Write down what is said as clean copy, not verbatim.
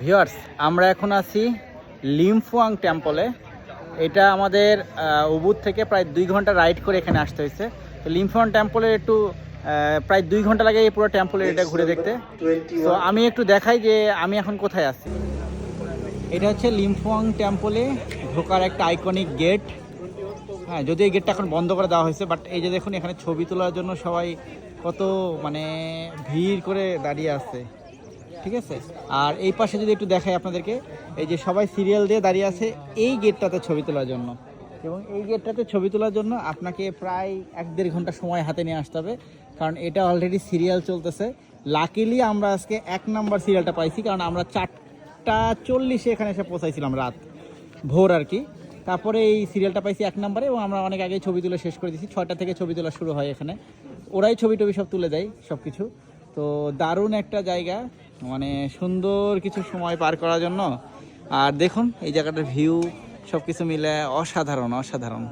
Viewers, আমরা এখন আছি লিমফুয়াং টেম্পলে। এটা আমাদের উবুদ থেকে প্রায় 2 ঘন্টা রাইড করে এখানে আসতে হয়েছে। তো লিমফুয়াং টেম্পলে একটু প্রায় 2 ঘন্টা লাগে এই পুরো টেম্পলের এটা ঘুরে দেখতে। তো আমি একটু দেখাই যে আমি এখন কোথায় আছি। এটা হচ্ছে লিমফুয়াং টেম্পলে ঢোকার একটা আইকনিক গেট। হ্যাঁ, যদি এই গেটটা এখন বন্ধ করে দেওয়া হয়েছে, বাট এই যে দেখুন এখানে ছবি তোলার জন্য সবাই কত ভিড় করে দাঁড়িয়ে আছে, ঠিক আছে। আর এই পাশে যদি একটু দেখাই আপনাদেরকে, এই যে সবাই সিরিয়াল দিয়ে দাঁড়িয়ে আছে এই গেটটাতে ছবি তোলার জন্য। এবং এই গেটটাতে ছবি তোলার জন্য আপনাকে প্রায় 1-1.5 ঘন্টা সময় হাতে নিয়ে আসতে হবে, কারণ এটা অলরেডি সিরিয়াল চলতেছে। লাকিলি আমরা আজকে 1 নাম্বার সিরিয়ালটা পাইছি, কারণ আমরা 4:40 এখানে এসে পৌঁছাইছিলাম, রাত ভোর আর কি। তারপরে এই সিরিয়ালটা পাইছি 1 নম্বরে, এবং আমরা অনেক আগেই ছবি তুলে শেষ করে দিয়েছি। 6টা থেকে ছবি তোলা শুরু হয় এখানে, ওরাই ছবি টবি সব তুলে দেয় সব কিছু। তো দারুণ একটা জায়গা, সুন্দর কিছু সময় পার করার জন্য। আর দেখুন এই জায়গাটার ভিউ সব কিছু মিলে অসাধারণ অসাধারণ।